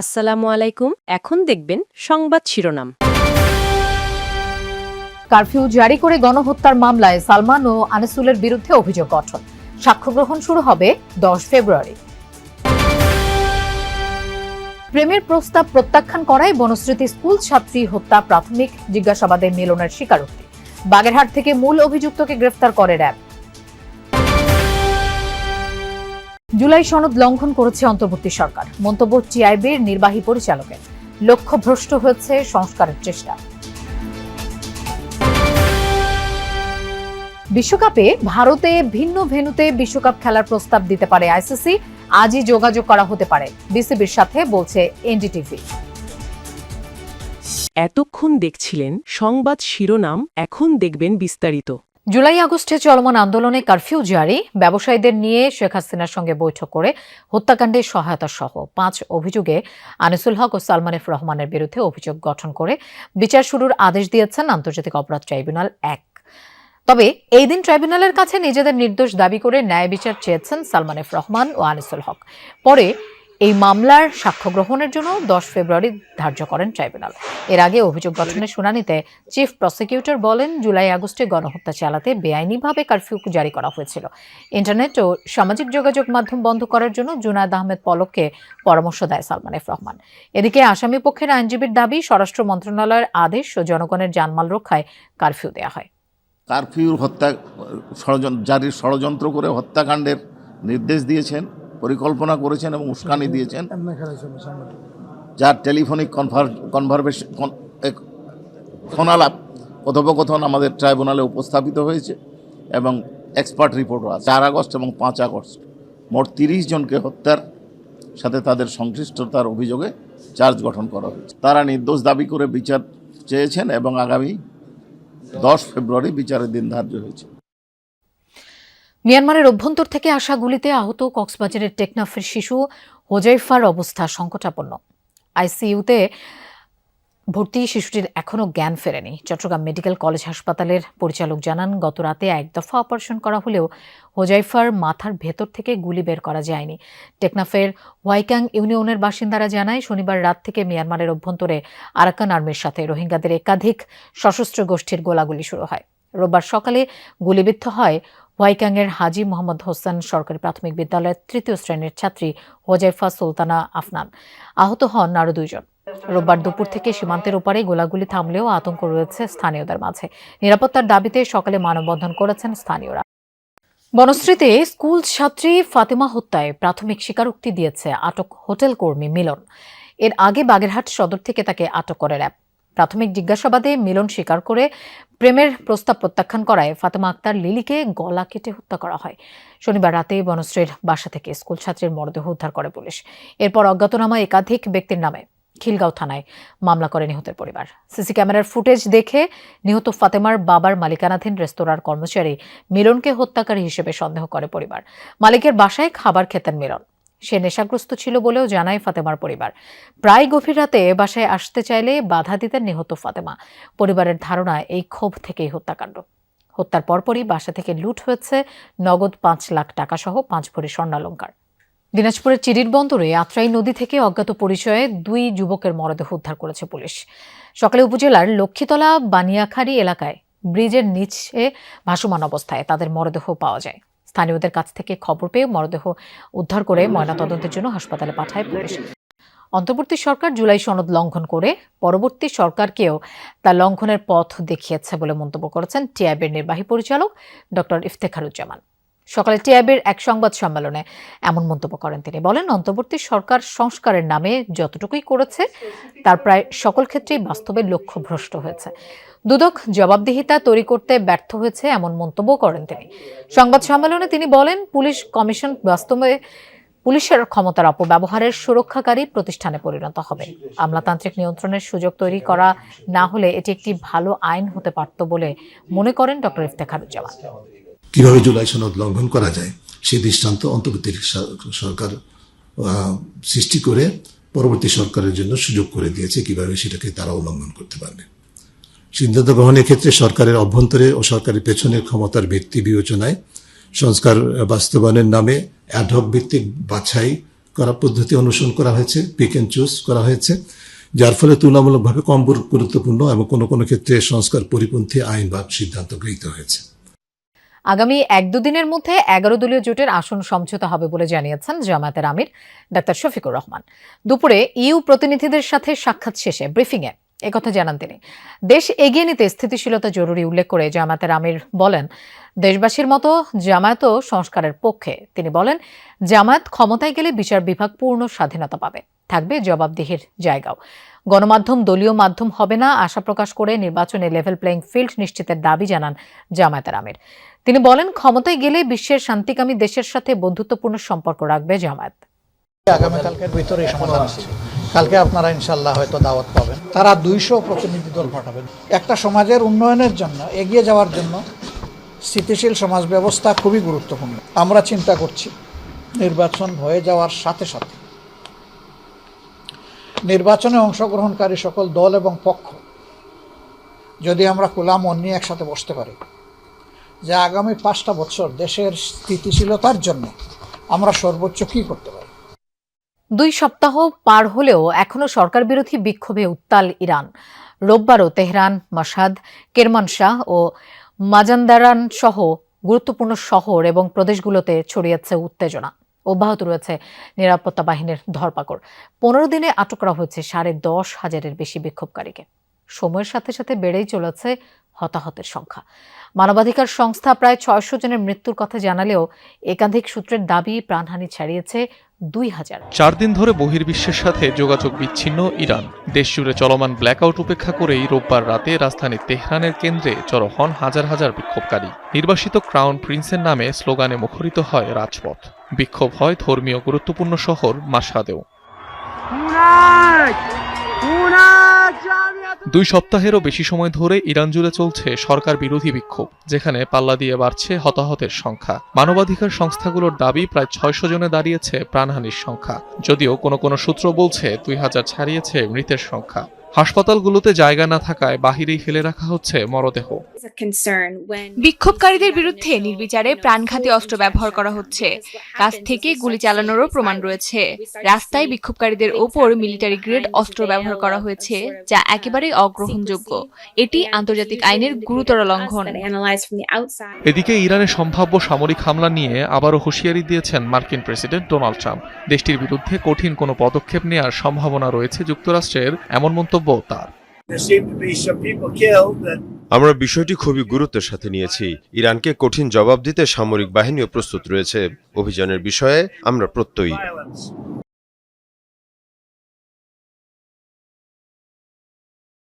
আসসালামু আলাইকুম। এখন দেখবেন সংবাদ শিরোনাম। কারফিউ জারি করে গণহত্যার মামলায় সালমান ও আনিসুলের বিরুদ্ধে অভিযোগ গঠন। সাক্ষ্য গ্রহণ শুরু হবে 10 ফেব্রুয়ারি। প্রেমের প্রস্তাব প্রত্যাখ্যান করায় বনশ্রীতে স্কুল ছাত্রী হত্যা প্রাথমিক জিজ্ঞাসাবাদে মিলনের স্বীকারোক্তি। বাগেরহাট থেকে মূল অভিযুক্তকে গ্রেফতার করে র্যাব। জুলাই সনদ লঙ্ঘন করেছে অন্তর্বর্তী সরকার, মন্তব্য টিআইবির নির্বাহী পরিচালকের। লক্ষ্যভ্রষ্ট হয়েছে সংস্কারের চেষ্টা। বিশ্বকাপে ভারতে ভিন্ন ভেন্যুতে বিশ্বকাপ খেলার প্রস্তাব দিতে পারে আইসিসি। আজই যোগাযোগ করা হতে পারে বিসিবির সাথে, বলছে এনডিটিভি। এতক্ষণ দেখছিলেন সংবাদ শিরোনাম, এখন দেখবেন বিস্তারিত। জুলাই আগস্টে চলমান আন্দোলনে কারফিউ জারি, ব্যবসায়ীদের নিয়ে শেখ হাসিনার সঙ্গে বৈঠক করে হত্যাকাণ্ডে সহায়তা সহ 5 অভিযোগে আনিসুল হক ও সালমান এফ রহমানের বিরুদ্ধে অভিযোগ গঠন করে বিচার শুরুর আদেশ দিয়েছেন আন্তর্জাতিক অপরাধ ট্রাইব্যুনাল 1। তবে এই দিন ট্রাইব্যুনালের কাছে নিজেদের নির্দোষ দাবি করে ন্যায় বিচার চেয়েছেন সালমান এফ রহমান ও আনিসুল হক। পরে এই মামলার সাক্ষ্য গ্রহণের জন্য 10 ফেব্রুয়ারি ধার্য করেন ট্রাইব্যুনাল। এর আগে অভিযোগ গঠনের শুনানিতে চিফ প্রসিকিউটর বলেন, জুলাই আগস্টে গণহত্যা চালাতে বেআইনিভাবে কারফিউ জারি করা হয়েছিল। ইন্টারনেট ও সামাজিক যোগাযোগ মাধ্যম বন্ধ করার জন্য জুনায়েদ আহমেদ পলককে পরামর্শ দেয় সালমান এফ রহমান। এদিকে আসামি পক্ষের আইনজীবীর দাবি, স্বরাষ্ট্র মন্ত্রণালয়ের আদেশ ও জনগণের জানমাল রক্ষায় কারফিউ দেওয়া হয়। কারফিউর হত্যা জারির ষড়যন্ত্র করে হত্যাকাণ্ডের নির্দেশ দিয়েছেন, পরিকল্পনা করেছেন এবং উস্কানি দিয়েছেন, যার টেলিফোনিক ফোনালাপ কথোপকথন আমাদের ট্রাইব্যুনালে উপস্থাপিত হয়েছে এবং এক্সপার্ট রিপোর্টও আছে। 4 আগস্ট এবং 5 আগস্ট মোট 30 জনকে হত্যার সাথে তাদের সংশ্লিষ্টতার অভিযোগে চার্জ গঠন করা হয়েছে। তারা নির্দোষ দাবি করে বিচার চেয়েছেন এবং আগামী 10 ফেব্রুয়ারি বিচারের দিন ধার্য হয়েছে। মিয়ানমারের অভ্যন্তর থেকে আসা গুলিতে আহত কক্সবাজারের টেকনাফের শিশু হোজাইফার অবস্থা সংকটাপন্ন। আইসিইউতে ভর্তি শিশুটির এখনও জ্ঞান ফেরেনি। চট্টগ্রাম মেডিকেল কলেজ হাসপাতালের পরিচালক জানান, গত রাতে 1 দফা অপারেশন করা হলেও হোজাইফার মাথার ভেতর থেকে গুলি বের করা যায়নি। টেকনাফের ওয়াইকাং ইউনিয়নের বাসিন্দারা জানায়, শনিবার রাত থেকে মিয়ানমারের অভ্যন্তরে আরাকান আর্মির সাথে রোহিঙ্গাদের একাধিক সশস্ত্র গোষ্ঠীর গোলাগুলি শুরু হয়। রোববার সকালে গুলিবিদ্ধ হয় ওয়াইকাংয়ের হাজি মোহাম্মদ হোসেন সরকারি প্রাথমিক বিদ্যালয়ের 3য় শ্রেণীর ছাত্রী হোজাইফা সুলতানা আফনান। আহত হন আরও 2 জন। রোববার দুপুর থেকে সীমান্তের ওপারে গোলাগুলি থামলেও আতঙ্ক রয়েছে স্থানীয়দের মাঝে। নিরাপত্তার দাবিতে সকালে মানববন্ধন করেছেন স্থানীয়রা। বনশ্রীতে স্কুল ছাত্রী ফাতেমা হত্যায় প্রাথমিক স্বীকারোক্তি দিয়েছে আটক হোটেল কর্মী মিলন। এর আগে বাগেরহাট সদর থেকে তাকে আটক করে র্যাব। প্রাথমিক জিজ্ঞাসাবাদে মিলন স্বীকার করে প্রেমের প্রস্তাব প্রত্যাখ্যান করায় ফাতেমা আক্তার লিলিকে গলা কেটে হত্যা করা হয়। শনিবার রাতে বনশ্রীর বাসা থেকে স্কুল ছাত্রীর মরদেহ উদ্ধার করে পুলিশ। এরপর অজ্ঞাতনামা একাধিক ব্যক্তির নামে খিলগাঁও থানায় মামলা করে নিহতের পরিবার। সিসি ক্যামেরার ফুটেজ দেখে নিহত ফাতেমার বাবার মালিকানাধীন রেস্তোরাঁর কর্মচারী মিলনকে হত্যাকারী হিসেবে সন্দেহ করে পরিবার। মালিকের বাসায় খাবার খেতেন মিলন। সে নেশাগ্রস্ত ছিল বলেও জানায় ফাতেমার পরিবার। প্রায় গভীর রাতে বাসায় আসতে চাইলে বাধা দিতেন নিহত ফাতেমা। পরিবারের ধারণা, এই ক্ষোভ থেকেই হত্যাকাণ্ড। হত্যার পরপরই বাসা থেকে লুট হয়েছে নগদ 5 লাখ টাকা সহ 5 ভরি স্বর্ণালংকার। দিনাজপুরের চিরির বন্দরে আত্রাই নদী থেকে অজ্ঞাত পরিচয়ে 2 যুবকের মরদেহ উদ্ধার করেছে পুলিশ। সকালে উপজেলার লক্ষ্মীতলা বানিয়াখালী এলাকায় ব্রিজের নিচে ভাসমান অবস্থায় তাদের মরদেহ পাওয়া যায়। স্থানীয়দের কাছ থেকে খবর পেয়ে মরদেহ উদ্ধার করে ময়নাতদন্তের জন্য হাসপাতালে পাঠায় পুলিশ। অন্তর্বর্তী সরকার জুলাই সনদ লঙ্ঘন করে পরবর্তী সরকারকেও তা লঙ্ঘনের পথ দেখিয়েছে বলে মন্তব্য করেছেন টিআইবির নির্বাহী পরিচালক ডক্টর ইফতেখারুজ্জামান। সকালে টিআইবির এক সংবাদ সম্মেলনে এমন মন্তব্য করেন তিনি। বলেন, অন্তর্বর্তী সরকার সংস্কারের নামে যতটুকুই করেছে তার প্রায় সকল ক্ষেত্রেই বাস্তবে লক্ষ্যভ্রষ্ট হয়েছে। দুদক জবাবদিহিতা তৈরি করতে ব্যর্থ হয়েছে, এমন মন্তব্য করেন তিনি। সংবাদ সম্মেলনে তিনি বলেন, পুলিশ কমিশন বাস্তবে পুলিশের ক্ষমতার অপব্যবহারের সুরক্ষাকারী প্রতিষ্ঠানে পরিণত হবে। আমলাতান্ত্রিক নিয়ন্ত্রণের সুযোগ তৈরি করা না হলে এটি একটি ভালো আইন হতে পারত বলে মনে করেন ডক্টর ইফতেখারুজ্জামান। কিভাবে জুলাই সনদ লঙ্ঘন করা যায় সেই দৃষ্টান্ত অন্তর্বর্তী সরকার সৃষ্টি করে পরবর্তী সরকারের জন্য সুযোগ করে দিয়েছে, কিভাবে সেটাকে তারা উল্লঙ্ঘন করতে পারবে। সিদ্ধান্ত গ্রহণের ক্ষেত্রে সরকারের অভ্যন্তরে ও সরকারের পেছনের ক্ষমতার ভিত্তি বিবেচনায় সংস্কার বাস্তবায়নের নামে অ্যাডহক ভিত্তিক বাছাই করা পদ্ধতি অনুসরণ করা হয়েছে, পিক অ্যান্ড চুজ করা হয়েছে, যার ফলে তুলনামূলকভাবে কম গুরুত্বপূর্ণ এবং কোনো কোনো ক্ষেত্রে সংস্কার পরিপন্থী আইন বা সিদ্ধান্ত গৃহীত হয়েছে। আগামী 1-2 দিনের মধ্যে 11 দলীয় জোটের আসন সমঝোতা হবে বলে জানিয়েছেন জামায়াতের আমির ডাক্তার শফিকুর রহমান। দুপুরে ইইউ প্রতিনিধিদের সাথে সাক্ষাৎ শেষে ব্রিফিংয়ে একথা জানান তিনি। দেশ এগিয়ে নিতে স্থিতিশীলতা জরুরি উল্লেখ করে জামায়াতের আমির বলেন, দেশবাসীর মতো জামায়াতও সংস্কারের পক্ষে। তিনি বলেন, জামায়াত ক্ষমতায় গেলে বিচার বিভাগ পূর্ণ স্বাধীনতা পাবে, থাকবে জবাবদিহির জায়গাও। গণমাধ্যম দলীয় মাধ্যম হবে না আশা প্রকাশ করে নির্বাচনে লেভেল প্লেইং ফিল্ড নিশ্চিতের দাবি জানান জামায়াতের আমির। তিনি বলেন, ক্ষমতায় গেলে বিশ্বের শান্তিকামী দেশের সাথে বন্ধুত্বপূর্ণ সম্পর্ক রাখবে জামায়াত। আগামীকালকের ভিতরে সমাধান আসছে। কালকে আপনারা ইনশাল্লাহ হয়তো দাওয়াত পাবেন। তারা 200 প্রতিনিধি দল পাঠাবেন। একটা সমাজের উন্নয়নের জন্য, এগিয়ে যাওয়ার জন্য স্থিতিশীল সমাজ ব্যবস্থা খুবই গুরুত্বপূর্ণ। আমরা চিন্তা করছি নির্বাচন হয়ে যাওয়ার সাথে সাথে নির্বাচনে অংশগ্রহণকারী সকল দল এবং পক্ষ যদি আমরা খোলা মন নিয়ে একসাথে বসতে পারি, যে আগামী 5টা বছর দেশের স্থিতিশীলতার জন্য আমরা সর্বোচ্চ কী করতে পারি। 2 সপ্তাহ পার হলেও এখনও সরকার বিরোধী বিক্ষোভে উত্তাল ইরান। রোববারও তেহরান, মাশহাদ, কেরমানশাহ ও মাজান্দারান সহ গুরুত্বপূর্ণ শহর এবং প্রদেশগুলোতে ছড়িয়েছে উত্তেজনা। অব্যাহত রয়েছে নিরাপত্তা বাহিনীর ধরপাকড়। 15 দিনে আটক করা হয়েছে 10,500-এর বেশি বিক্ষোভকারীকে। সময়ের সাথে সাথে বেড়েই চলেছে হতাহতের সংখ্যা। মানবাধিকার সংস্থা প্রায় 600 জনের মৃত্যুর কথা জানালেও একাধিক সূত্রের দাবি প্রাণহানি ছাড়িয়েছে 2000। 4 দিন ধরে বহির্বিশ্বের সাথে যোগাযোগ বিচ্ছিন্ন ইরান। দেশজুড়ে চলমান ব্ল্যাকআউট উপেক্ষা করেই রোববার রাতে রাজধানী তেহরানের কেন্দ্রে জড়ো হন হাজার হাজার বিক্ষোভকারী। নির্বাসিত ক্রাউন প্রিন্সের নামে স্লোগানে মুখরিত হয় রাজপথ। বিক্ষোভ হয় ধর্মীয় গুরুত্বপূর্ণ শহর মাশহাদেও। 2 সপ্তাহেরও বেশি সময় ধরে ইরান জুড়ে চলছে সরকার বিরোধী বিক্ষোভ, যেখানে পাল্লা দিয়ে বাড়ছে হতাহতের সংখ্যা। মানবাধিকার সংস্থাগুলোর দাবি প্রায় 600 জনে দাঁড়িয়েছে প্রাণহানির সংখ্যা, যদিও কোনো সূত্র বলছে 2000 ছাড়িয়েছে মৃতের সংখ্যা। হাসপাতালগুলোতে জায়গা না থাকায় বাহিরেই ফেলে রাখা হচ্ছে মরদেহ। বিক্ষোভকারীদের বিরুদ্ধে নির্বিচারে প্রাণঘাতী অস্ত্র ব্যবহার করা হচ্ছে, কাছ থেকে গুলি চালানোরও প্রমাণ রয়েছে। রাস্তায় বিক্ষোভকারীদের ওপর মিলিটারি গ্রেড অস্ত্র ব্যবহার করা হয়েছে, যা একেবারেই অগ্রহণযোগ্য। এটি আন্তর্জাতিক আইনের গুরুতর লঙ্ঘন। এদিকে ইরানের সম্ভাব্য সামরিক হামলা নিয়ে আবারও হুঁশিয়ারি দিয়েছেন মার্কিন প্রেসিডেন্ট ডোনাল্ড ট্রাম্প। দেশটির বিরুদ্ধে কঠিন কোনো পদক্ষেপ নেওয়ার সম্ভাবনা রয়েছে যুক্তরাষ্ট্রের, এমন মন্তব্য তার। আমরা বিষয়টি খুবই গুরুত্বের সাথে নিয়েছি। ইরানকে কঠিন জবাব দিতে সামরিক বাহিনীও প্রস্তুত রয়েছে। অভিযানের বিষয়ে আমরা প্রত্যয়ী।